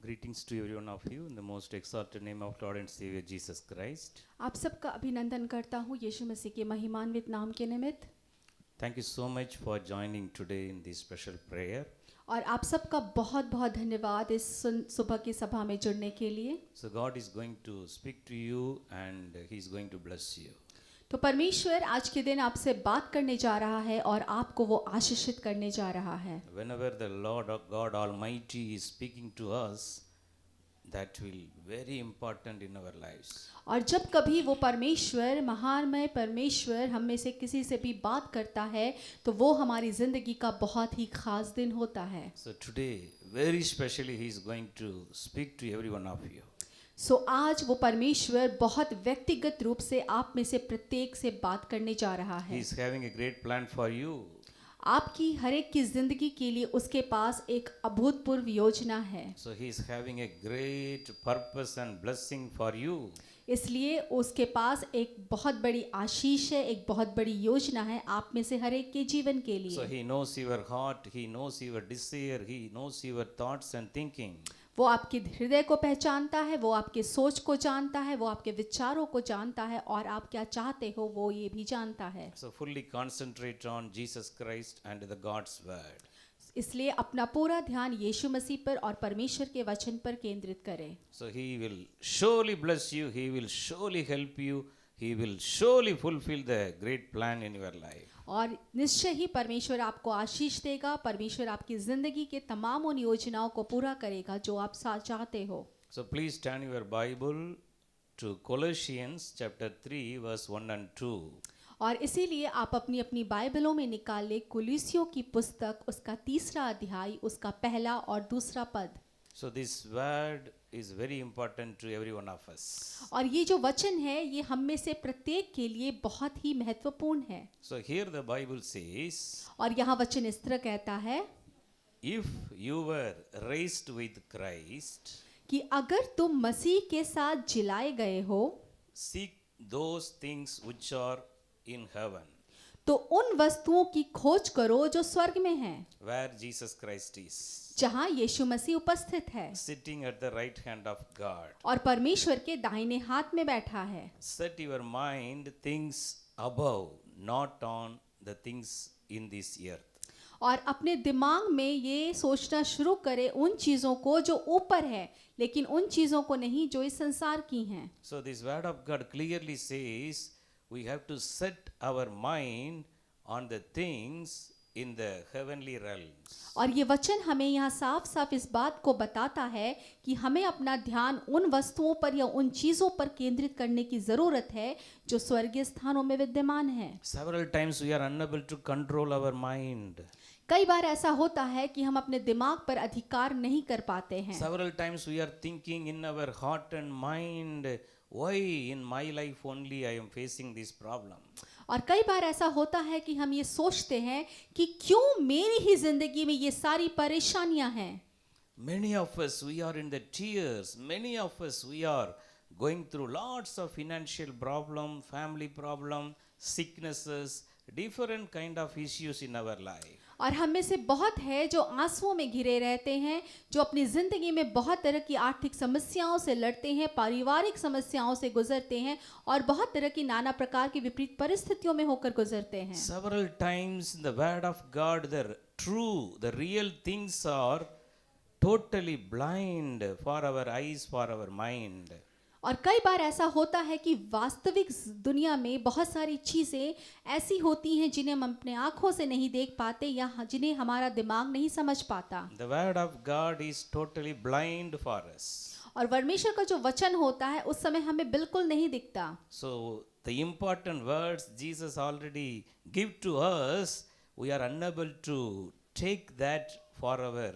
Greetings to every one of you in the most exalted name of Lord and Savior Jesus Christ. आप सबका अभिनंदन करता हूँ यीशु मसीह के महिमान्वित नाम के निमित्त। Thank you so much for joining today in this special prayer. और आप सबका बहुत बहुत धन्यवाद इस सुबह की सभा में जुड़ने के लिए। So God is going to speak to you and He is going to bless you. तो परमेश्वर आज के दिन आपसे बात करने जा रहा है और आपको वो आशीषित करने जा रहा है। Whenever the Lord God Almighty is speaking to us, that will very important in our lives. और जब कभी वो परमेश्वर महानमय परमेश्वर हम में से किसी से भी बात करता है तो वो हमारी जिंदगी का बहुत ही खास दिन होता है। So today, very specially, He is going to speak to every one of you. आज वो परमेश्वर बहुत व्यक्तिगत रूप से आप में से प्रत्येक से बात करने जा रहा He है। is having a great plan for you. आपकी हर एक की जिंदगी के लिए उसके पास एक अभूतपूर्व योजना है, So He is having a great purpose and blessing for you. इसलिए उसके पास एक बहुत बड़ी आशीष है, एक बहुत बड़ी योजना है आप में से हर एक के जीवन के So लिए। He knows your heart, He knows your desire, He knows your thoughts and thinking. वो आपके हृदय को पहचानता है, वो आपके सोच को जानता है, वो आपके विचारों को जानता है और आप क्या चाहते हो वो ये भी जानता है। So fully concentrate on Jesus Christ and the God's word. इसलिए अपना पूरा ध्यान यीशु मसीह पर और परमेश्वर के वचन पर केंद्रित करें। So He will surely bless you, He will surely help you, He will surely fulfill the great plan in your life. और निश्चय ही परमेश्वर आपको आशीष देगा, परमेश्वर आपकी जिंदगी के तमाम उन योजनाओं को पूरा करेगा जो आप चाहते हो। So please turn your Bible to Colossians chapter 3 verse 1 and 2. और इसीलिए आप अपनी अपनी बाइबलों में निकाल ले कुलीसियों की पुस्तक उसका 3रा अध्याय उसका पहला और दूसरा पद। So this word is very important to every one of us. और ये जो वचन है ये हम में से प्रत्येक के लिए बहुत ही महत्वपूर्ण है। So here the Bible says, और यहाँ वचन इस तरह कहता है if you were raised with Christ, कि अगर तुम मसीह के साथ जिलाए गए हो seek those things which are in heaven, तो उन वस्तुओं की खोज करो जो स्वर्ग में हैं, where Jesus Christ is, जहाँ यीशु मसीह उपस्थित है sitting at the right hand of God. और परमेश्वर के दाहिने हाथ में बैठा है। Set your mind things above, not on the things in this earth. और अपने दिमाग में ये सोचना शुरू करे उन चीज़ों को जो ऊपर है, लेकिन उन चीज़ों को नहीं जो इस संसार की हैं। So this word of God clearly says we have to set our mind on the things in the heavenly realms. और ये वचन हमें यहाँ साफ साफ इस बात को बताता है कि हमें अपना ध्यान उन वस्तुओं पर या उन चीज़ों पर केंद्रित करने की ज़रूरत है जो स्वर्गीय स्थानों में विद्यमान है। Several times we are unable to control our mind. कई बार ऐसा होता है कि हम अपने दिमाग पर अधिकार नहीं कर पाते हैं। Several times we are thinking in our heart and mind, why in my life only I am facing this problem? और कई बार ऐसा होता है कि हम ये सोचते हैं कि क्यों मेरी ही जिंदगी में ये सारी परेशानियां हैं। Many of us, we are in the tears. Many of us, we are going through lots of financial problem, family problem, sicknesses, different kind of issues in our life. और हम में से बहुत है जो आंसुओं में घिरे रहते हैं, जो अपनी जिंदगी में बहुत तरह की आर्थिक समस्याओं से लड़ते हैं, पारिवारिक समस्याओं से गुजरते हैं और बहुत तरह की नाना प्रकार की विपरीत परिस्थितियों में होकर गुजरते हैं। Several times in the word of God, the true, the real things are totally blind for our eyes, for our mind. और कई बार ऐसा होता है कि वास्तविक दुनिया में बहुत सारी चीज़ें ऐसी होती हैं जिन्हें हम अपने आँखों से नहीं देख पाते या जिन्हें हमारा दिमाग नहीं समझ पाता। The word of God is totally blind for us. और परमेश्वर का जो वचन होता है उस समय हमें बिल्कुल नहीं दिखता। So the important words Jesus already give to us, we are unable to take that for our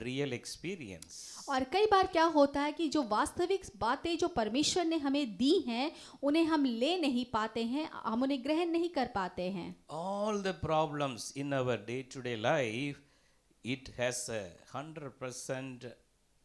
real experience. और कई बार क्या होता है कि जो वास्तविक बातें जो परमेश्वर ने हमें दी हैं उन्हें हम ले नहीं पाते हैं, हम उन्हें ग्रहण नहीं कर पाते हैं। All the problems in our day-to-day life, it has a 100%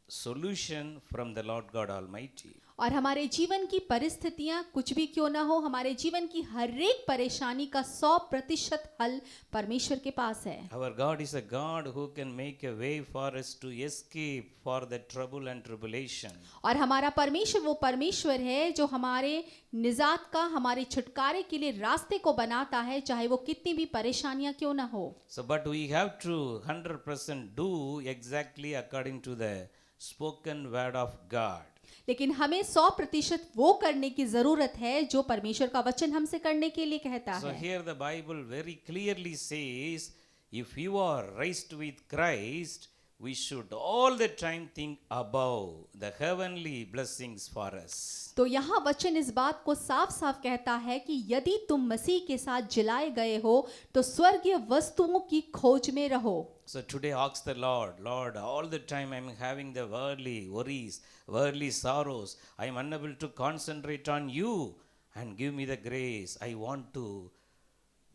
solution from the Lord God Almighty. और हमारे जीवन की परिस्थितियां कुछ भी क्यों ना हो, हमारे जीवन की हर एक परेशानी का 100% हल परमेश्वर के पास है। Our God is a God who can make a way for us to escape for the trouble and tribulation. और हमारा परमेश्वर वो परमेश्वर है जो हमारे निजात का, हमारे छुटकारे के लिए रास्ते को बनाता है, चाहे वो कितनी भी परेशानियां क्यों ना हो। So, but we have to 100% do exactly according to the spoken word of God. लेकिन हमें 100% वो करने की जरूरत है जो परमेश्वर का वचन हमसे करने के लिए कहता So है। here the Bible very clearly says, if you are raised with Christ, we should all the time think above the heavenly blessings for us. तो यहाँ वचन इस बात को साफ साफ कहता है कि यदि तुम मसीह के साथ जिलाए गए हो तो स्वर्गीय वस्तुओं की खोज में रहो। So today ask the Lord, Lord, all the time I'm having the worldly worries, worldly sorrows. I'm unable to concentrate on you, and give me the grace. I want to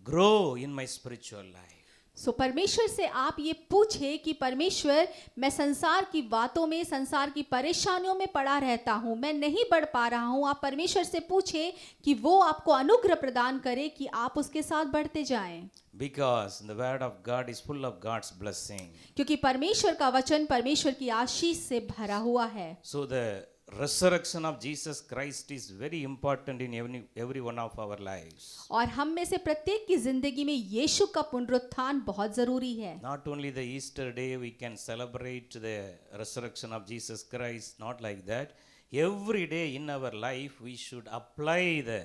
grow in my spiritual life. सो परमेश्वर से आप ये पूछे कि परमेश्वर, मैं संसार की बातों में, संसार की परेशानियों में पड़ा रहता हूँ, मैं नहीं बढ़ पा रहा हूँ। आप परमेश्वर से पूछे कि वो आपको अनुग्रह प्रदान करे कि आप उसके साथ बढ़ते जाएं। Because the word of God is full of God's blessing. क्योंकि परमेश्वर का वचन परमेश्वर की आशीष से भरा हुआ है। So the resurrection of Jesus Christ is very important in every one of our lives. और हम में से प्रत्येक की जिंदगी में यीशु का पुनरुत्थान बहुत जरूरी है। Not only the Easter day we can celebrate the resurrection of Jesus Christ, not like that. Every day in our life we should apply the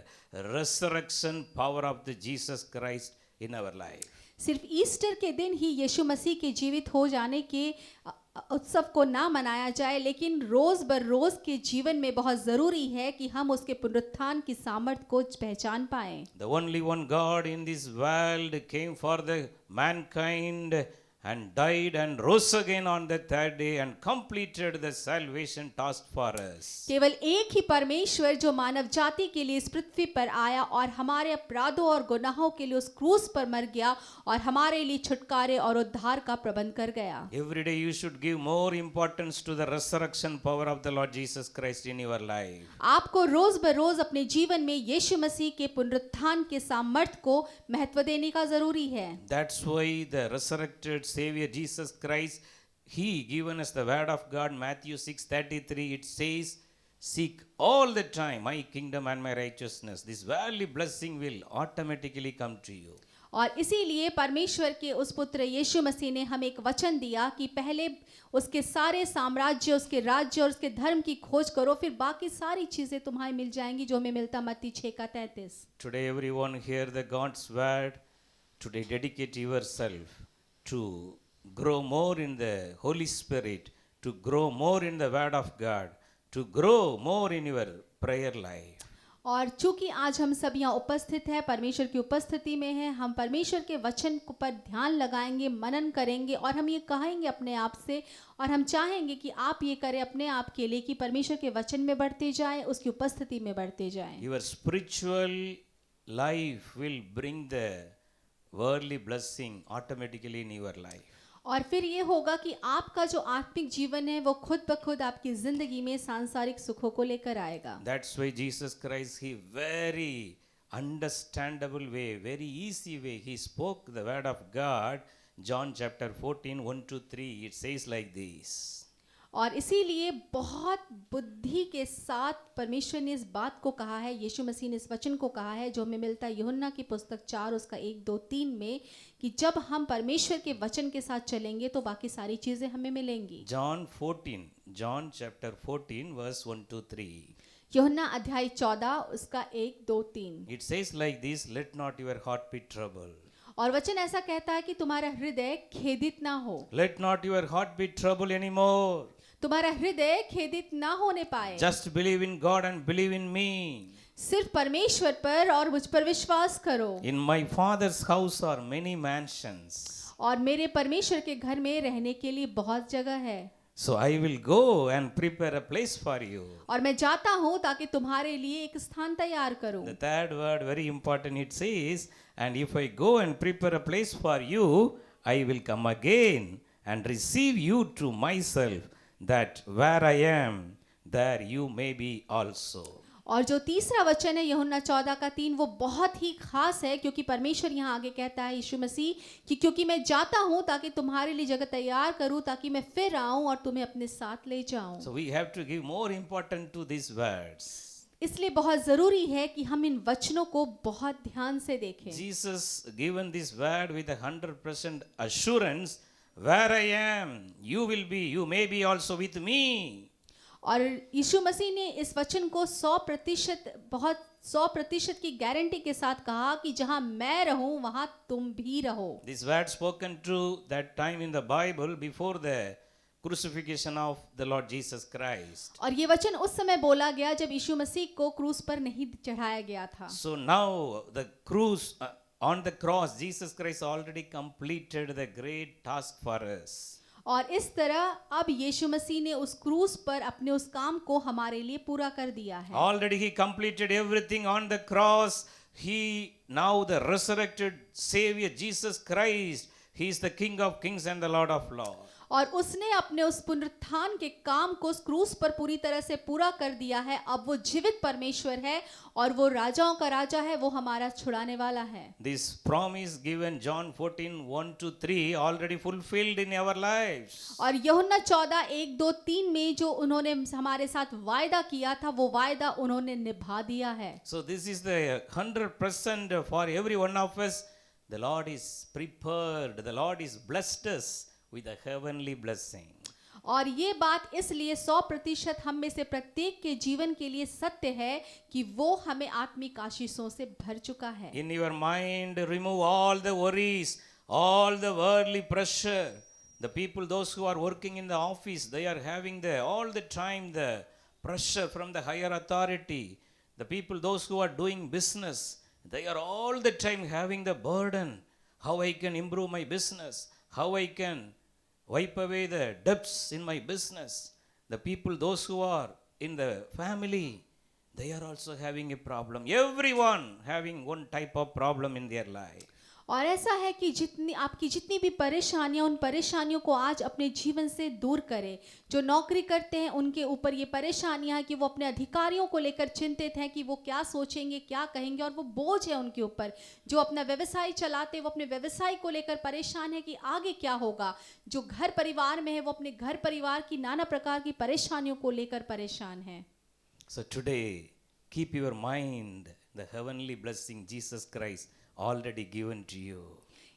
resurrection power of the Jesus Christ in our life. सिर्फ Easter के दिन ही यीशु मसीह के जीवित हो जाने के उत्सव को ना मनाया जाए, लेकिन रोज बर रोज के जीवन में बहुत जरूरी है कि हम उसके पुनरुत्थान की सामर्थ को पहचान पाएं। The only one God in this world came for the mankind and died and rose again on the third day and completed the salvation task for us. केवल एक ही परमेश्वर जो मानव जाति के लिए इस पृथ्वी पर आया और हमारे अपराधों और गुनाहों के लिए उस क्रूस पर मर गया और हमारे लिए छुटकारे और उद्धार का प्रबंध कर गया। Every day you should give more importance to the resurrection power of the Lord Jesus Christ in your life. आपको रोज बरोज अपने जीवन में यीशु मसीह के पुनरुत्थान के सामर्थ को महत्व देने का जरूरी है। That's why the resurrected Savior Jesus Christ, He given us the word of God. Matthew 6:33, it says, seek all the time my kingdom and my righteousness. This worldly blessing will automatically come to you. और इसीलिए परमेश्वर के उस पुत्र यीशु मसीह ने हमें एक वचन दिया कि पहले उसके सारे साम्राज्य, उसके राज्य और उसके धर्म की खोज करो, फिर बाकी सारी चीजें तुम्हारी मिल जाएंगी, जो हमें मिलता मत्ती 6:33। Today everyone hear the God's word. Today dedicate yourself to grow more in the Holy Spirit, to grow more in the word of God, to grow more in your prayer life. और चूंकि आज हम सब यहाँ उपस्थित हैं, परमेश्वर की उपस्थिति में हैं, हम परमेश्वर के वचन पर ध्यान लगाएंगे, मनन करेंगे और हम ये कहेंगे अपने आप से, और हम चाहेंगे कि आप ये करें अपने आप के लिए कि परमेश्वर के वचन में बढ़ते जाएं, उसकी उपस्थिति में बढ़ते जाएं। Your spiritual life will bring the worldly blessing automatically in your life. और फिर ये होगा कि आपका जो आत्मिक जीवन है वो खुद ब खुद आपकी जिंदगी में सांसारिक सुखों को लेकर आएगा। That's why Jesus Christ, He very understandable way, very easy way, He spoke the word of God. John chapter 14, 1-3, it says like this. और इसीलिए बहुत बुद्धि के साथ परमेश्वर ने इस बात को कहा है, यीशु मसीह ने इस वचन को कहा है, जो हमें मिलता है यूहन्ना की पुस्तक 4 उसका 1-2-3 में, कि जब हम परमेश्वर के वचन के साथ चलेंगे तो बाकी सारी चीजें हमें मिलेंगी। John chapter 14 verse 1-3. यूहन्ना अध्याय 14 उसका 1-2-3। It says like this, let not your heart be troubled. और वचन ऐसा कहता है कि तुम्हारा हृदय खेदित ना हो। Let not your heart be troubled anymore. तुम्हारा हृदय खेदित ना होने पाए। Just believe in God and believe in me. सिर्फ परमेश्वर पर और मुझ पर विश्वास करो। In my Father's house are many mansions. और मेरे परमेश्वर के घर में रहने के लिए बहुत जगह है। So I will go and prepare a place for you. और मैं जाता हूँ ताकि तुम्हारे लिए एक स्थान तैयार करूँ। The third word very important, it says, and if I go and prepare a place for you, I will come again and receive you to myself, that where I am, there you may be also. और जो तीसरा वचन है यूहन्ना 14:3 वो बहुत ही खास है, क्योंकि परमेश्वर यहाँ आगे कहता है यीशु मसीह कि क्योंकि मैं जाता हूँ ताकि तुम्हारे लिए जगह तैयार करूँ, ताकि मैं फिर आऊँ और तुम्हें अपने साथ ले जाऊँ। So we have to give more importance to these words. इसलिए बहुत जरूरी है कि हम इन वचनों को बहुत ध्यान से देखें। Jesus given this word with 100% assurance, where I am, you will be, you may be also with me. और यीशु मसीह ने इस वचन को 100% की गारंटी के साथ कहा कि जहां मैं रहूं वहां तुम भी रहो। This word spoken to that time in the Bible before the crucifixion of the Lord Jesus Christ. और ये वचन उस समय बोला गया जब यीशु मसीह को क्रूस पर नहीं चढ़ाया गया था। So now the cruise on the cross, Jesus Christ already completed the great task for us. और इस तरह अब यीशु मसीह ने उस क्रूस पर अपने उस काम को हमारे लिए पूरा कर दिया है। Already he completed everything on the cross. He now the resurrected Savior Jesus Christ. He is the King of Kings and the Lord of Lords. और उसने अपने उस पुनरुत्थान के काम को उस क्रूस पर पूरी तरह से पूरा कर दिया है। अब वो जीवित परमेश्वर है और वो राजाओं का राजा है, वो हमारा छुड़ाने वाला है। This promise given John 14:1-3 already fulfilled in our lives. और यूहन्ना 14:1-2-3 में जो उन्होंने हमारे साथ वायदा किया था वो वायदा उन्होंने निभा दिया है। So this is the 100% for every one of us. The Lord is prepared. The Lord is blessed us with a heavenly blessing. और ये बात इसलिए 100% हम में से प्रत्येक के जीवन के लिए सत्य है कि वो हमें आत्मिक आशीषों से भर चुका है। In your mind, remove all the worries, all the worldly pressure. The people, those who are working in the office, they are having all the time the pressure from the higher authority. The people, those who are doing business, they are all the time having the burden. How I can improve my business? How I can wipe away the debts in my business? The people, those who are in the family, they are also having a problem. Everyone having one type of problem in their life. और ऐसा है कि आपकी जितनी भी परेशानियां, उन परेशानियों को आज अपने जीवन से दूर करें। जो नौकरी करते हैं उनके ऊपर ये परेशानियां हैं कि वो अपने अधिकारियों को लेकर चिंतित हैं कि वो क्या सोचेंगे, क्या कहेंगे, और वो बोझ है उनके ऊपर। जो अपना व्यवसाय चलाते हैं वो अपने व्यवसाय को लेकर परेशान है कि आगे क्या होगा। जो घर परिवार में है वो अपने घर परिवार की नाना प्रकार की परेशानियों को लेकर परेशान है। So today, keep your mind the heavenly blessing Jesus Christ already given to you.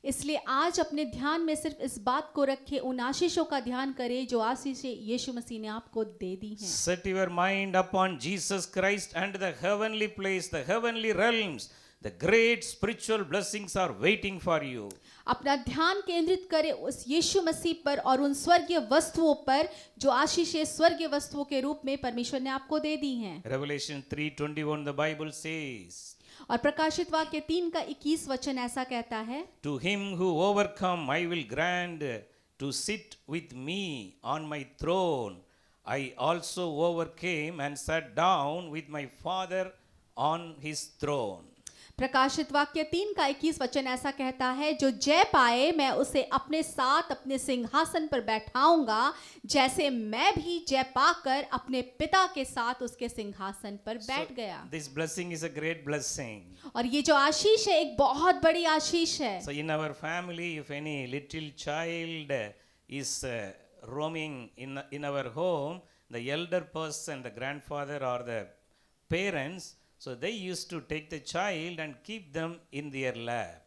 इसलिए आज अपने ध्यान में सिर्फ इस बात को रखें, उन आशीषों का ध्यान करें जो आशीषें यीशु मसीह ने आपको दे दी हैं। Set your mind upon Jesus Christ and the heavenly place, the heavenly realms. The great spiritual blessings are waiting for you. अपना ध्यान केंद्रित करें उस यीशु मसीह पर और उन स्वर्गीय वस्तुओं पर जो आशीषें स्वर्गीय वस्तुओं के रूप में परमेश्वर ने आपको दे दी हैं। Revelation 3:21 the Bible says, और प्रकाशित वाक्य 3:21 वचन ऐसा कहता है, To him who overcome I will grant to sit with me on my throne. I also overcame and sat down with my Father on his throne. प्रकाशित वाक्य 3:21 वचन ऐसा कहता है, जो जय पाए मैं उसे अपने साथ अपने सिंहासन पर बैठाऊंगा, जैसे मैं भी जय पाकर अपने पिता के साथ उसके सिंहासन पर बैठ गया। This blessing is a great blessing. और ये जो आशीष है एक बहुत बड़ी आशीष है। So in our family, if any little child is roaming in our home, the elder person, the grandfather or the parents, so they used to take the child and keep them in their lap.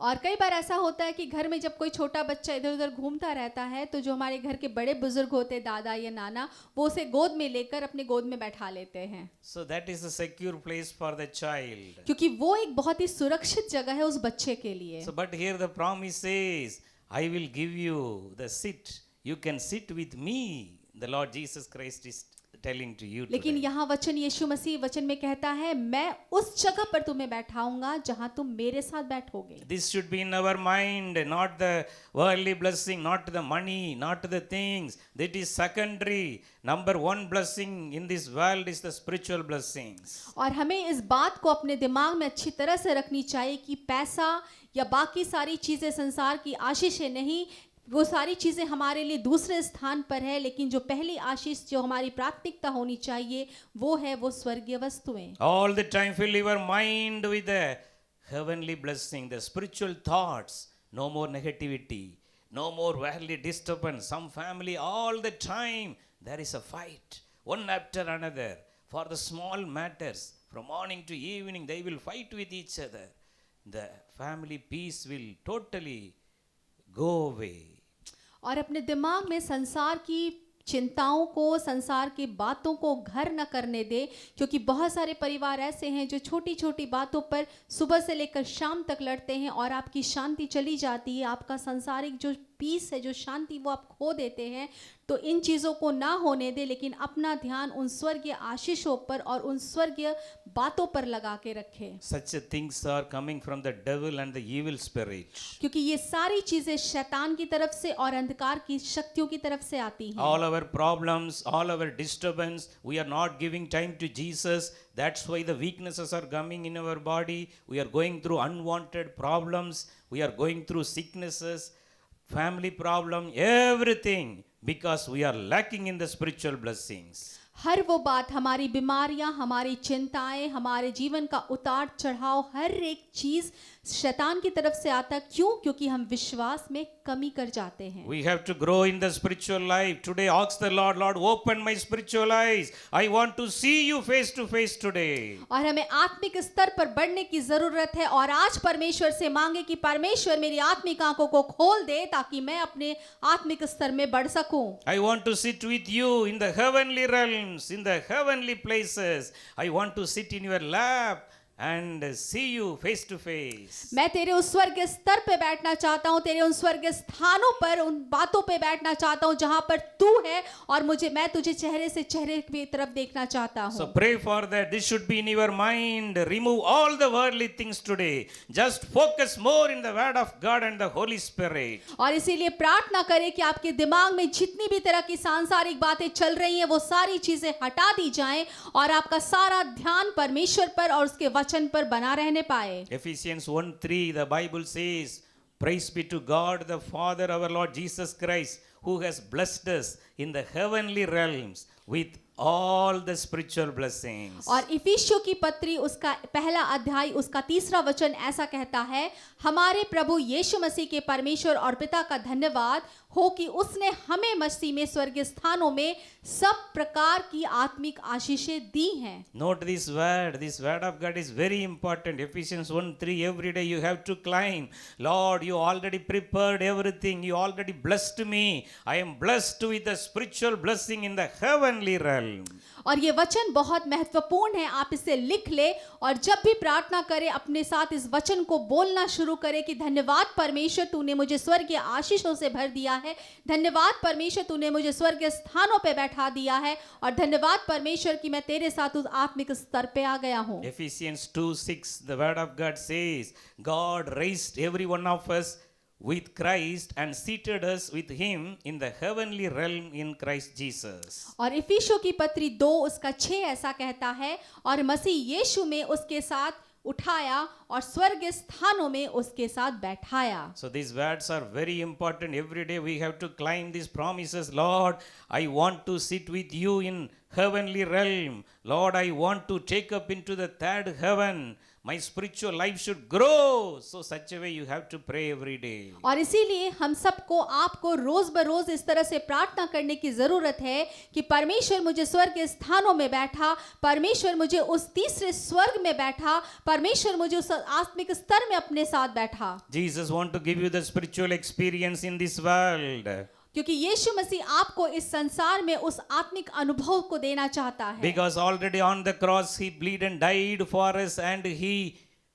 और कई बार ऐसा होता है कि घर में जब कोई छोटा बच्चा इधर उधर घूमता रहता है तो जो हमारे घर के बड़े बुजुर्ग होते हैं, दादा या नाना, वो उसे गोद में लेकर अपने गोद में बैठा लेते हैं। So that is a secure place for the child. क्योंकि वो एक बहुत ही सुरक्षित जगह है उस बच्चे के लिए। So but here the promise says, I will give you the seat. You can sit with me. The Lord Jesus Christ is telling to you लेकिन today. यहाँ वचन यीशु मसीह वचन में कहता है, मैं उस जगह पर तुम्हें बैठाऊंगा जहां तुम मेरे साथ बैठोगे। This should be in our mind, not the worldly blessing, not the money, not the things. That is secondary. Number one blessing in this world is the spiritual blessings. और हमें इस बात को अपने दिमाग में अच्छी तरह से रखनी चाहिए कि पैसा या बाकी सारी चीजें संसार की आशीषें नहीं, वो सारी चीज़ें हमारे लिए दूसरे स्थान पर है, लेकिन जो पहली आशीष जो हमारी प्राथमिकता होनी चाहिए वो स्वर्गीय वस्तुएं। All the time fill your mind with the heavenly blessing, the spiritual thoughts. No more negativity, no more worldly disturbance. Some family, all the time, there is a fight, one after another. For the small matters, from morning to evening, they will fight with each other. The family peace will totally go away. और अपने दिमाग में संसार की चिंताओं को, संसार की बातों को घर न करने दे, क्योंकि बहुत सारे परिवार ऐसे हैं जो छोटी छोटी बातों पर सुबह से लेकर शाम तक लड़ते हैं और आपकी शांति चली जाती है, आपका सांसारिक जो पीस है, जो शांति, वो आप खो देते हैं। तो इन चीज़ों को ना होने दे, लेकिन अपना ध्यान उन स्वर्गीय आशीषों पर और उन स्वर्गीय बातों पर लगा के रखें, Such things are coming from the devil and the evil spirit. क्योंकि ये सारी चीज़ें शैतान की तरफ से और अंधकार की शक्तियों की तरफ से आती हैं। All our problems, all our disturbance, we are not giving time to Jesus. That's why the weaknesses are coming in our body. We are going through unwanted problems. We are going through sicknesses, family problem, everything, because we are lacking in the spiritual blessings. हर वो बात, हमारी बीमारियां, हमारी चिंताएं, हमारे जीवन का उतार चढ़ाव, हर एक चीज शैतान की तरफ से आता। क्यों? क्योंकि हम विश्वास में कमी कर जाते हैं। We have to grow in the spiritual life. Today ask the Lord, Lord, open my spiritual eyes. I want to see you face to face today. और हमें आत्मिक स्तर पर बढ़ने की जरूरत है और आज परमेश्वर से मांगे कि परमेश्वर मेरी आत्मिक आंखों को खोल दे ताकि मैं अपने आत्मिक स्तर में बढ़ सकूं। I want to sit with you in the heavenly realms, in the heavenly places. I want to sit in your lap and see you face to face. मैं तेरे उस स्वर्गीय स्तर पे बैठना चाहता हूँ, तेरे उन स्वर्गीय स्थानों पर, उन बातों पे बैठना चाहता हूँ जहाँ पर तू है और मैं तुझे चेहरे से चेहरे की तरफ देखना चाहता So हूँ। pray for that. This should be in your mind. Remove all the worldly things today. Just focus more in the word of God and the Holy Spirit. और इसीलिए प्रार्थना करें कि आपके दिमाग में जितनी भी तरह की सांसारिक बातें चल रही हैं वो सारी चीजें हटा दी जाएं और आपका सारा ध्यान परमेश्वर पर और उसके वचन पर बना रहने पाए। Ephesians 1:3, the Bible says, praise be to God the Father, our Lord Jesus Christ, who has blessed us in the heavenly realms with all the spiritual blessings. और इफिसियों की पत्री उसका पहला अध्याय उसका 3रा वचन ऐसा कहता है, हमारे प्रभु यीशु मसीह के परमेश्वर और पिता का धन्यवाद हो कि उसने हमें मसीह में स्वर्गीय स्थानों में सब प्रकार की आत्मिक आशीषें दी हैं। Note this word of God is very important. Ephesians 1:3, every day you have to climb. Lord, you already prepared everything. You already blessed me. I am blessed with the spiritual blessing in the heavenly realm. और ये वचन बहुत महत्वपूर्ण है, आप इसे लिख ले और जब भी प्रार्थना करें अपने साथ इस वचन को बोलना शुरू करें कि धन्यवाद परमेश्वर, तूने मुझे स्वर्गीय आशीषों से भर दिया है। धन्यवाद परमेश्वर, तूने मुझे स्वर्गीय स्थानों पे बैठा दिया है और धन्यवाद परमेश्वर कि मैं तेरे साथ उस आत्मिक स्तर पे आ गया हूँ। Ephesians 2:6, the word of God says, God raised every one of us with Christ and seated us with him in the heavenly realm in Christ Jesus. और इफिसियों की पत्री 2 उसका 6 ऐसा कहता है, और मसीह यीशु में उसके साथ उठाया और स्वर्गीय स्थानों में उसके साथ बैठाया। So these words are very important. Every day we have to climb these promises. Lord, I want to sit with you in heavenly realm. Lord, I want to take up into the third heaven. My spiritual life should grow. So such a way you have to pray every day. और इसीलिए हम सबको आपको रोज बरोज इस तरह से प्रार्थना करने की जरूरत है कि परमेश्वर मुझे स्वर्ग के स्थानों में बैठा, परमेश्वर मुझे उस तीसरे स्वर्ग में बैठा, परमेश्वर मुझे उस आत्मिक स्तर में अपने साथ बैठा। Jesus want to give you the spiritual experience in this world. क्योंकि यीशु मसीह आपको इस संसार में उस आत्मिक अनुभव को देना चाहता है। Because already on the cross he bled and died for us and he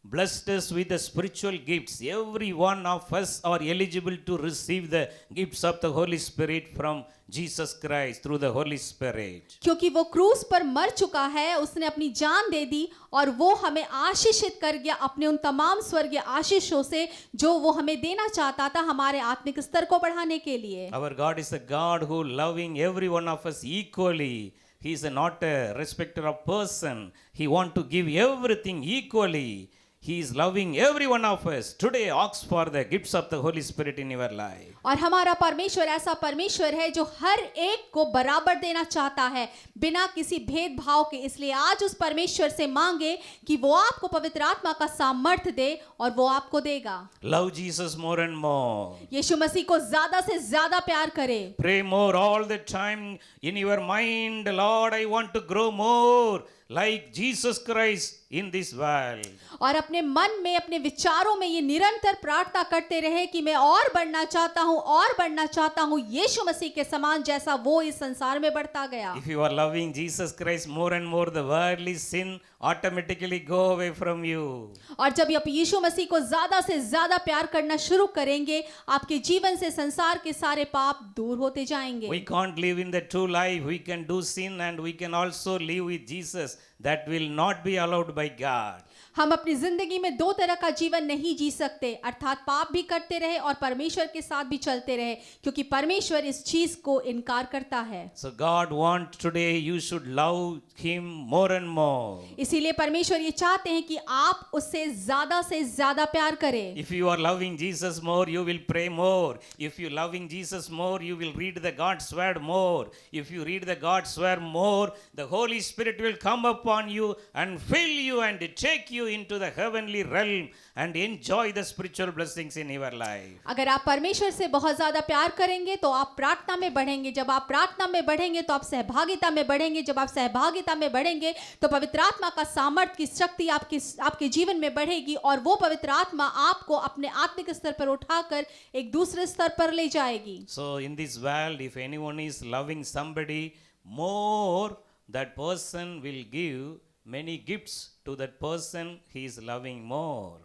blessed us with the spiritual gifts. Every one of us are eligible to receive the gifts of the Holy Spirit from Jesus Christ through the Holy Spirit. क्योंकि वो क्रूस पर मर चुका है, उसने अपनी जान दे दी और वो हमें आशीषित कर गया अपने उन तमाम स्वर्गीय आशीषों से जो वो हमें देना चाहता था हमारे आत्मिक स्तर को बढ़ाने के लिए। Our God is a God who loving every one of us equally. He is not a respecter of person. He want to give everything equally. He is loving every one of us. Today, ask for the gifts of the Holy Spirit in your life. और हमारा परमेश्वर ऐसा परमेश्वर है जो हर एक को बराबर देना चाहता है बिना किसी भेदभाव के। इसलिए आज उस परमेश्वर से मांगे कि वो आपको पवित्र आत्मा का सामर्थ्य दे और वो आपको देगा। Love Jesus more and more. यीशु मसीह को ज्यादा से ज्यादा प्यार करे। Pray more all the time in your mind. Lord, I want to grow more like Jesus Christ in this world. और अपने मन में अपने विचारों में ये निरंतर प्रार्थना करते रहे कि मैं और बढ़ना चाहता हूँ यीशु मसीह के समान जैसा वो इस संसार में बढ़ता गया। If you are loving Jesus Christ more and more, the worldly sin automatically go away from you. और जब आप यीशु मसीह को ज्यादा से ज्यादा प्यार करना शुरू करेंगे आपके जीवन से संसार के सारे पाप दूर होते जाएंगे। We can't live in the true life. We can do sin and we can also live with Jesus. That will not be allowed by God. हम अपनी जिंदगी में दो तरह का जीवन नहीं जी सकते, अर्थात पाप भी करते रहे और परमेश्वर के साथ भी चलते रहे, क्योंकि परमेश्वर इस चीज को इनकार करता है। So God wants today you should love Him more and more. इसीलिए परमेश्वर ये चाहते हैं कि आप उससे से ज्यादा प्यार करें। If you are loving Jesus more, you will pray more. If you loving Jesus more, you will read the God's word more. If you read the God's word more, the Holy Spirit will come upon you and fill you and take you into the heavenly realm and enjoy the spiritual blessings in your life. अगर आप परमेश्वर से बहुत ज्यादा प्यार करेंगे तो आप प्रार्थना में बढ़ेंगे। जब आप प्रार्थना में बढ़ेंगे तो आप सहभागिता में बढ़ेंगे। जब आप सहभागिता में बढ़ेंगे तो पवित्र आत्मा का सामर्थ्य की शक्ति आपके जीवन में बढ़ेगी और वो पवित्र आत्मा आपको अपने आत्मिक स्तर पर उठाकर एक दूसरे स्तर पर ले जाएगी। So in this world, if anyone is loving somebody more, that person will give many gifts to that person he is loving more.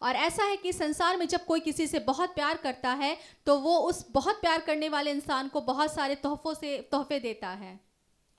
और ऐसा है कि संसार में जब कोई किसी से बहुत प्यार करता है तो वो उस बहुत प्यार करने वाले इंसान को बहुत सारे तोहफे देता है।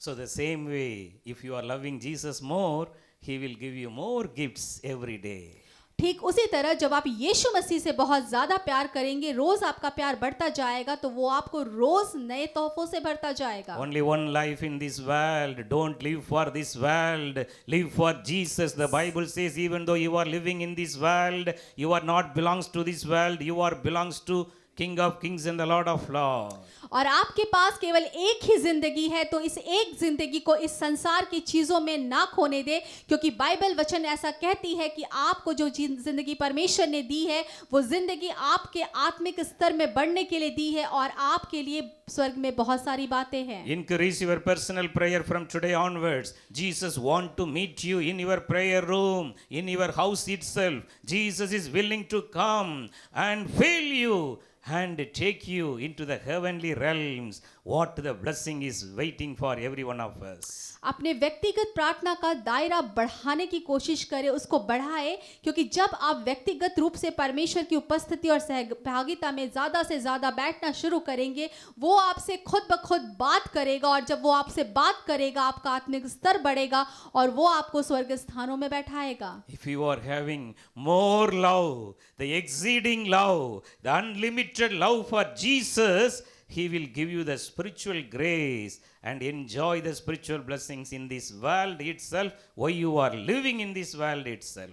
So the same way, if you are loving Jesus more, he will give you more gifts every day. ठीक उसी तरह जब आप यीशु मसीह से बहुत ज्यादा प्यार करेंगे, रोज आपका प्यार बढ़ता जाएगा तो वो आपको रोज नए तोहफों से भरता जाएगा। Only one life in this world. Don't live for this world. Live for Jesus. The Bible says even though you are living in this world, you are not belongs to this world. You are belongs to King of Kings and the Lord of Lords. और आपके पास केवल एक ही जिंदगी है तो इस एक जिंदगी को इस संसार की चीजों में ना खोने दे, क्योंकि बाइबल वचन ऐसा कहती है कि आपको जो जिंदगी परमेश्वर ने दी है वो जिंदगी आपके आत्मिक स्तर में बढ़ने के लिए दी है और आपके लिए स्वर्ग में बहुत सारी बातें हैं। Increase your personal prayer from today onwards. Jesus want to meet you in your prayer room, in your house itself. Jesus is willing to come and fill you and take you into the heavenly realms. What the blessing is waiting for every one of us. अपने व्यक्तिगत प्रार्थना का दायरा बढ़ाने की कोशिश करें, उसको बढ़ाएं, क्योंकि जब आप व्यक्तिगत रूप से परमेश्वर की उपस्थिति और सहभागिता में ज़्यादा से ज़्यादा बैठना शुरू करेंगे, वो आपसे खुद ब खुद बात करेगा और जब वो आपसे बात करेगा आपका आत्मिक स्तर बढ़ेगा और वो आपको स्वर्ग स्थानों में बैठाएगा। If you are having more love, the exceeding love, the unlimited love for Jesus, He will give you the spiritual grace and enjoy the spiritual blessings in this world itself, while you are living in this world itself.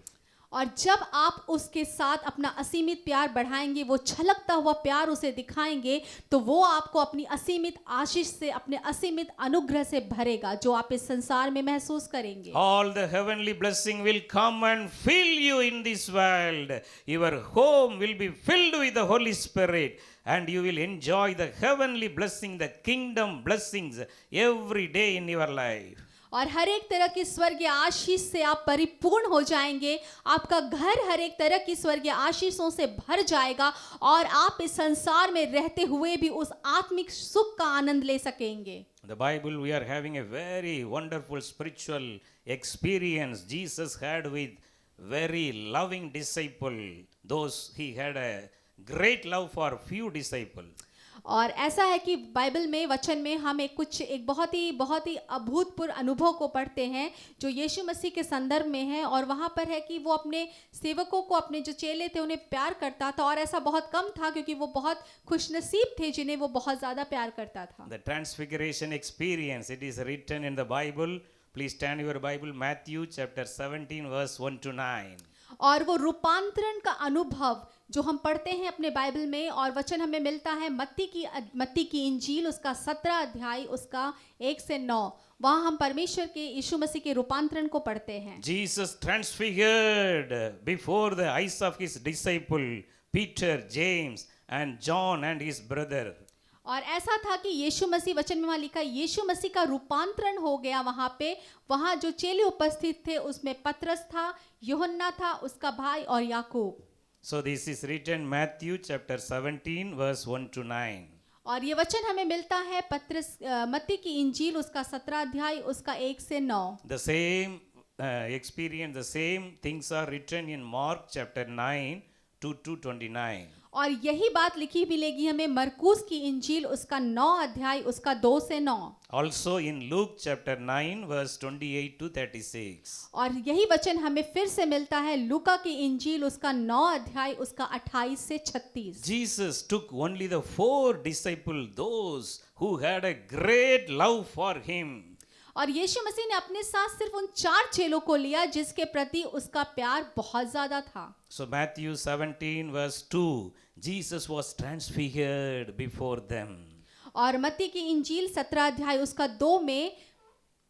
और जब आप उसके साथ अपना असीमित प्यार बढ़ाएंगे, वो छलकता हुआ प्यार उसे दिखाएंगे, तो वो आपको अपनी असीमित आशीष से, अपने असीमित अनुग्रह से भरेगा जो आप इस संसार में महसूस करेंगे। All the heavenly blessing will come and fill you in this world. Your home will be filled with the Holy Spirit and you will enjoy the heavenly blessing, the kingdom blessings every day in your life. और हर एक तरह की स्वर्गीय आशीष से आप परिपूर्ण हो जाएंगे। आपका घर हर एक तरह की स्वर्गीय आशीषों से भर जाएगा और आप इस संसार में रहते हुए भी उस आत्मिक सुख का आनंद ले सकेंगे। The Bible, we are having a very wonderful spiritual experience Jesus had with very loving disciple. Those he had a great love for few disciples. और ऐसा है कि बाइबल में वचन में हम एक बहुत ही अभूतपूर्व अनुभव को पढ़ते हैं जो यीशु मसीह के संदर्भ में है, और वहाँ पर है कि वो अपने सेवकों को, अपने जो चेले थे उन्हें प्यार करता था, और ऐसा बहुत कम था क्योंकि वो बहुत खुशनसीब थे जिन्हें वो बहुत ज़्यादा प्यार करता था। The transfiguration experience, it is written in the Bible. Please turn your Bible, Matthew chapter 17 verse 1 to 9. और वो रूपांतरण का अनुभव जो हम पढ़ते हैं अपने बाइबल में, और वचन हमें मिलता है मत्ती की इंजील उसका 17 अध्याय उसका 1 से 9। वहाँ हम परमेश्वर के यीशु मसीह के रूपांतरण को पढ़ते हैं। Jesus transfigured before the eyes of his disciple Peter, James and John and his brother. और ऐसा था कि यीशु मसीह, वचन में वहाँ लिखा, यीशु मसीह का रूपांतरण हो गया वहाँ पे। वहाँ जो चेले उपस्थित थे उसमें पतरस था, यूहन्ना था, उसका भाई और याकूब। So this is written Matthew chapter 17 verse 1 to 9. और ये वचन हमें मिलता है मत्ती की इंजील उसका 17 अध्याय उसका 1 से 9। The same experience, the same things are written in Mark chapter 9 to 29. और यही बात लिखी मिलेगी हमें मरकुस की इंजील उसका 9 अध्याय उसका 2 से 9। Also in Luke chapter 9 verse 28 to 36. और यही वचन हमें फिर से मिलता है लूका की इंजील उसका 9 अध्याय उसका 28 से 36। Jesus took only the 4 disciples, those who had a great love for him. और यीशु मसीह ने अपने साथ सिर्फ उन 4 चेलों को लिया जिसके प्रति उसका प्यार बहुत ज्यादा था। So Matthew 17 verse 2, Jesus was transfigured before them. और मत्ती की इंजील 17 अध्याय उसका 2 में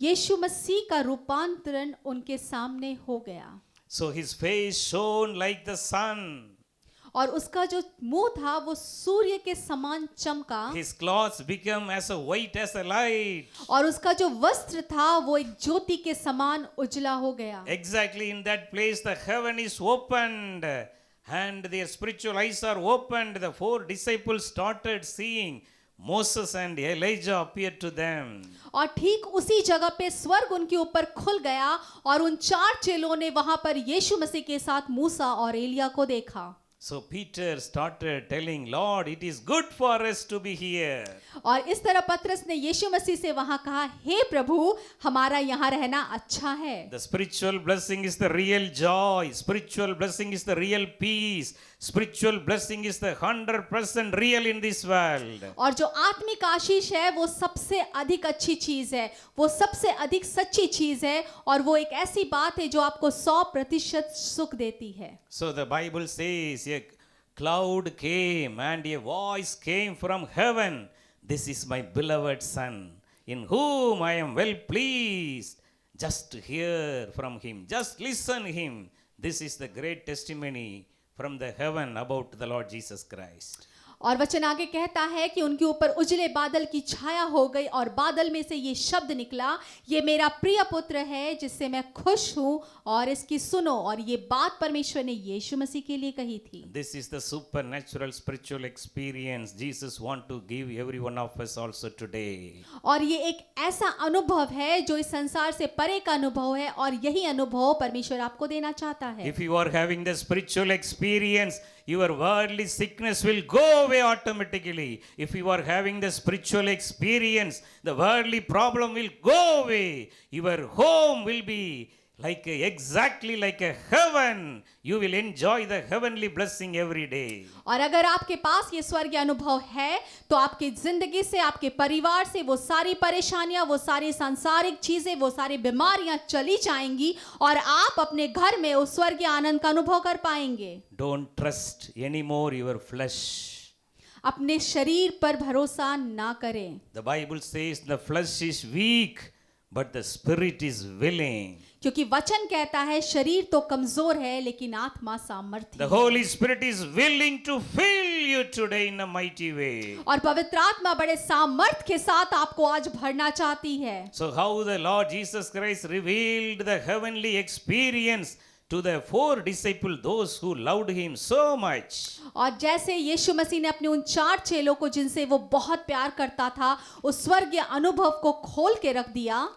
यीशु मसीह का रूपांतरण उनके सामने हो गया। So his face shone like the sun. और उसका जो मुंह था वो सूर्य के समान चमका। His clothes became as white as a light. और उसका जो वस्त्र था वो एक ज्योति के समान उजला हो गया। Exactly in that place the heaven is opened and their spiritual eyes are opened. The 4 disciples started seeing Moses and Elijah appeared to them. और ठीक उसी जगह पे स्वर्ग उनके ऊपर खुल गया और उन 4 चेलों ने वहां पर यीशु मसीह के साथ मूसा और एलिया को देखा। So Peter started telling, Lord, it is good for us to be here. और इस तरह पतरस ने यीशु मसीह से वहां कहा, हे प्रभु, हमारा यहाँ रहना अच्छा है। The spiritual blessing is the real joy. Spiritual blessing is the real peace. Spiritual blessing is the 100% real in this world. और जो आत्मिक आशीष है वो सबसे अधिक अच्छी चीज है, वो सबसे अधिक सच्ची चीज है, और वो एक ऐसी बात है जो आपको 100% सुख देती है। So the Bible says a cloud came and a voice came from heaven. This is my beloved son, in whom I am well pleased. Just hear from him. Just listen him. This is the great testimony from the heaven about the Lord Jesus Christ. और वचन आगे कहता है कि उनके ऊपर उजले बादल की छाया हो गई और बादल में से ये शब्द निकला, ये मेरा प्रिय पुत्र है जिससे मैं खुश हूँ और इसकी सुनो। और ये बात परमेश्वर ने यीशु मसीह के लिए कही थी। This is the supernatural spiritual experience Jesus want to give every one of us also today. और ये एक ऐसा अनुभव है जो इस संसार से परे का अनुभव है, और यही अनुभव परमेश्वर आपको देना चाहता है। If you are having the spiritual experience, your worldly sickness will go away automatically. If you are having the spiritual experience, the worldly problem will go away. Your home will be exactly like a heaven. You will enjoy the heavenly blessing every day. और अगर आपके पास ये स्वर्गीय अनुभव है तो आपकी जिंदगी से, आपके परिवार से वो सारी परेशानियां, वो सारी सांसारिक चीजें, वो सारी बीमारियां चली जाएंगी और आप अपने घर में उस स्वर्गीय आनंद का अनुभव कर पाएंगे। Don't trust anymore your flesh. अपने शरीर पर भरोसा ना करें। The Bible says the flesh is weak, but the spirit is willing. क्योंकि वचन कहता है शरीर तो कमजोर है लेकिन आत्मा सामर्थी The है। Holy Spirit is willing to fill you today in a mighty way. और पवित्र आत्मा बड़े सामर्थ के साथ आपको आज भरना चाहती है। So how the Lord Jesus Christ revealed the heavenly experience to the 4 disciples, those who loved him so much. और जैसे यीशु मसीह ने अपने उन 4 चेलों को जिनसे वो बहुत प्यार करता था उस स्वर्गीय अनुभव को खोल के रख दिया।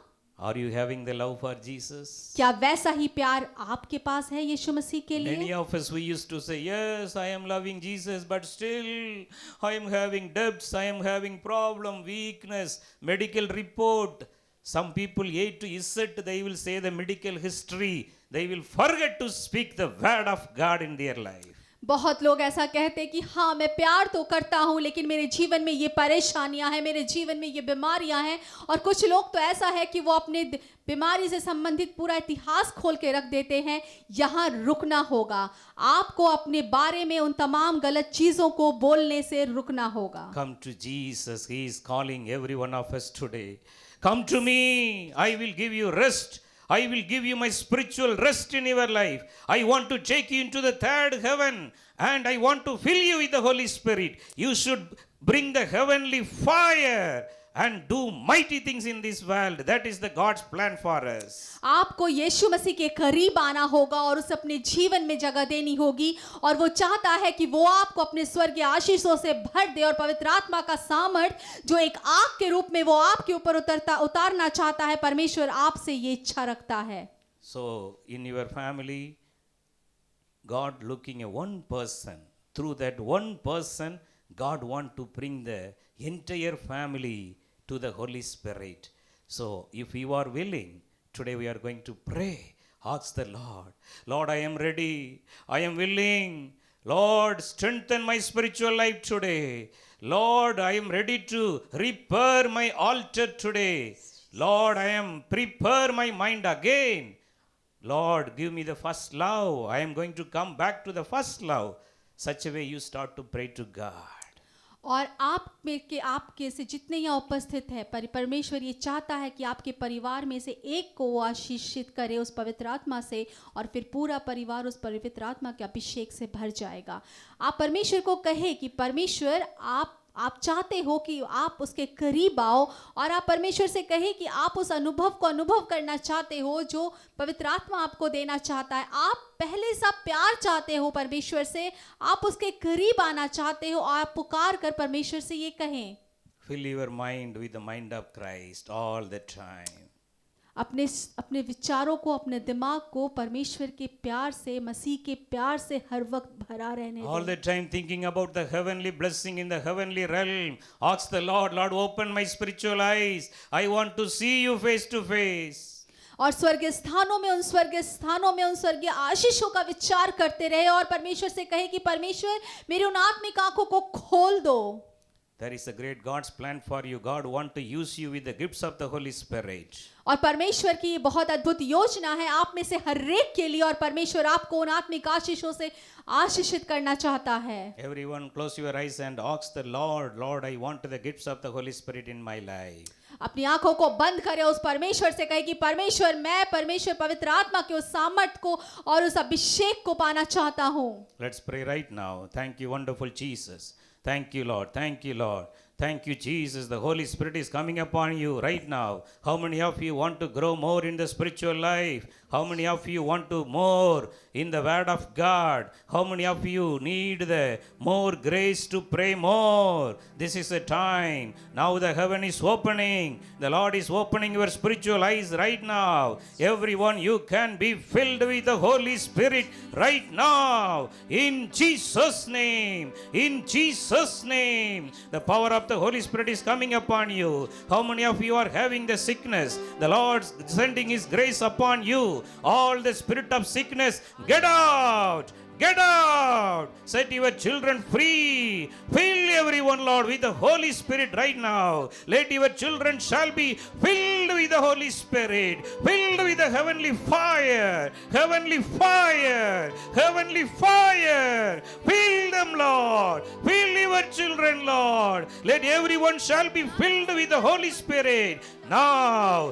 Are you having the love for Jesus? क्या वैसा ही प्यार आपके पास है यीशु मसीह के Many लिए? of us we used to say, yes, I am loving Jesus, but still I am having debts, I am having problem, weakness, medical report. Some people A to Z, they will say the medical history. They will forget to speak the word of God in their life. बहुत लोग ऐसा कहते हैं कि हाँ, मैं प्यार तो करता हूँ, लेकिन मेरे जीवन में ये परेशानियां हैं, मेरे जीवन में ये बीमारियां हैं। और कुछ लोग तो ऐसा है कि वो अपने बीमारी से संबंधित पूरा इतिहास खोल के रख देते हैं। यहाँ रुकना होगा, आपको अपने बारे में उन तमाम गलत चीजों को बोलने से रुकना होगा। Come to Jesus. He is calling every one of us today. Come to me. I will give you rest. I will give you my spiritual rest in your life. I want to take you into the third heaven and I want to fill you with the Holy Spirit. You should bring the heavenly fire and do mighty things in this world. That is the God's plan for us. आपको यीशु मसीह के करीब आना होगा और उसे अपने जीवन में जगह देनी होगी। और वो चाहता है कि वो आपको अपने स्वर्गीय आशीषों से भर दे, और पवित्र आत्मा का सामर्थ जो एक आग के रूप में वो आपके ऊपर उतारना चाहता है। परमेश्वर आपसे ये इच्छा रखता है। So in your family, God looking at one person. Through that one person, God want to bring the entire family to the Holy Spirit. So if you are willing, today we are going to pray. Ask the Lord, Lord, I am ready. I am willing. Lord, strengthen my spiritual life today. Lord, I am ready to repair my altar today. Lord, I am prepare my mind again. Lord, give me the first love. I am going to come back to the first love. Such a way you start to pray to God. और आप में के आपके से जितने यहाँ उपस्थित हैं, परमेश्वर ये चाहता है कि आपके परिवार में से एक को वो आशीषित करे उस पवित्र आत्मा से, और फिर पूरा परिवार उस पवित्र आत्मा के अभिषेक से भर जाएगा। आप परमेश्वर को कहे कि परमेश्वर, आप चाहते हो कि आप उसके करीब आओ, और आप परमेश्वर से कहे कि आप उस अनुभव को अनुभव करना चाहते हो जो पवित्र आत्मा आपको देना चाहता है। आप पहले सा प्यार चाहते हो परमेश्वर से, आप उसके करीब आना चाहते हो, और आप पुकार कर परमेश्वर से ये कहें। Fill your mind with the mind of Christ all the time. अपने विचारों को, अपने दिमाग को परमेश्वर के प्यार से, मसीह के प्यार से हर वक्त भरा रहने All दें। the time thinking about the heavenly blessing in the heavenly realm. Ask the Lord, Lord, open my spiritual eyes. I want to see you face to face. और स्वर्गीय स्थानों में उन स्वर्गीय आशीषों का विचार करते रहे, और परमेश्वर से कहे कि परमेश्वर, मेरी उन आत्मिक आंखों को खोल दो। There is a great God's plan for you. God want to use you with the gifts of the Holy Spirit. और परमेश्वर की ये बहुत अद्भुत योजना है आप में से हर एक के लिए, और परमेश्वर आपको उन आत्मिक आशीषों से आशीषित करना चाहता है। Everyone close your eyes and ask the Lord, Lord, I want the gifts of the Holy Spirit in my life. अपनी आंखों को बंद करें, उस परमेश्वर से कहे कि परमेश्वर, मैं परमेश्वर पवित्र आत्मा के उस सामर्थ को और उस अभिषेक को पाना चाहता हूँ। Let's pray right now. Thank you, wonderful Jesus. Thank you, Lord. Thank you, Lord. Thank you, Jesus. The Holy Spirit is coming upon you right now. How many of you want to grow more in the spiritual life? How many of you want to more in the Word of God? How many of you need the more grace to pray more? This is the time. Now the heaven is opening. The Lord is opening your spiritual eyes right now. Everyone, you can be filled with the Holy Spirit right now. In Jesus' name. In Jesus' name. The power of the Holy Spirit is coming upon you. How many of you are having the sickness? The Lord sending His grace upon you. All the spirit of sickness, get out. Get out! Set your children free. Fill everyone, Lord, with the Holy Spirit right now. Let your children shall be filled with the Holy Spirit. Filled with the heavenly fire. Heavenly fire. Heavenly fire. Fill them, Lord. Fill your children, Lord. Let everyone shall be filled with the Holy Spirit. Now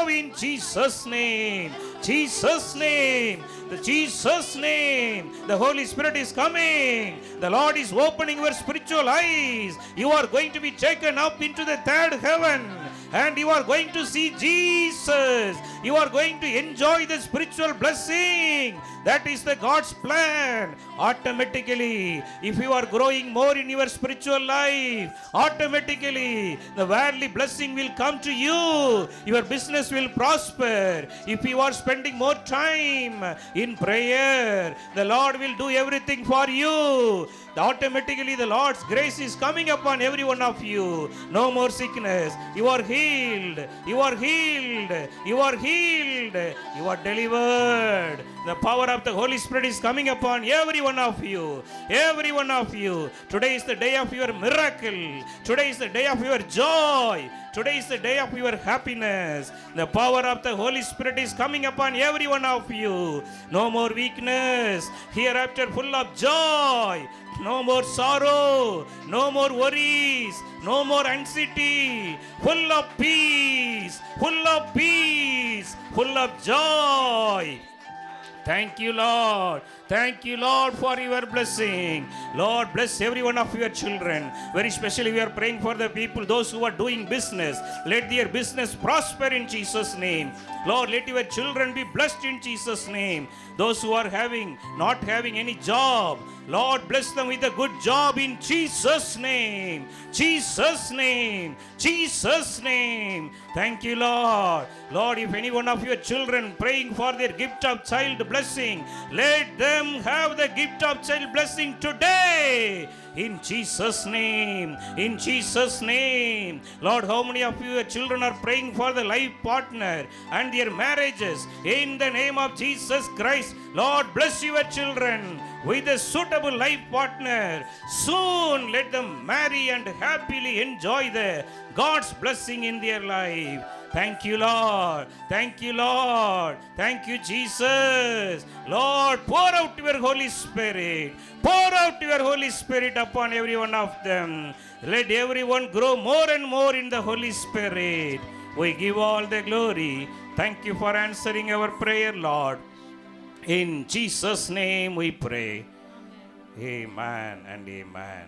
in Jesus' name. Jesus' name. The Jesus' name. The Holy Spirit is coming. The Lord is opening your spiritual eyes. You are going to be taken up into the third heaven. And you are going to see Jesus. You are going to enjoy the spiritual blessing. That is the God's plan. Automatically, if you are growing more in your spiritual life, automatically the worldly blessing will come to you. Your business will prosper. If you are spending more time in prayer, the Lord will do everything for you. Automatically the Lord's grace is coming upon every one of you. No more sickness. You are healed. You are healed. You are healed. healed, you are delivered. The power of the Holy Spirit is coming upon every one of you. Every one of you. Today is the day of your miracle. Today is the day of your joy. Today is the day of your happiness. The power of the Holy Spirit is coming upon every one of you. No more weakness. Hereafter full of joy. No more sorrow. No more worries. No more anxiety. Full of peace. Full of peace. Full of joy. Thank you, Lord. Thank you, Lord, for your blessing. Lord, bless every one of your children. Very specially, we are praying for the people, those who are doing business. Let their business prosper in Jesus' name. Lord, let your children be blessed in Jesus' name. Those who are not having any job, Lord, bless them with a good job in Jesus' name. Jesus' name. Jesus' name. Thank you, Lord. Lord, if any one of your children praying for their gift of child blessing, let them have the gift of child blessing today. In Jesus' name. In Jesus' name. Lord, how many of your children are praying for the life partner and their marriages? In the name of Jesus Christ, Lord, bless your children with a suitable life partner. Soon let them marry and happily enjoy the God's blessing in their life. Thank you, Lord. Thank you, Lord. Thank you, Jesus. Lord, pour out your Holy Spirit. Pour out your Holy Spirit upon every one of them. Let everyone grow more and more in the Holy Spirit. We give all the glory. Thank you for answering our prayer, Lord. In Jesus' name we pray. Amen and amen.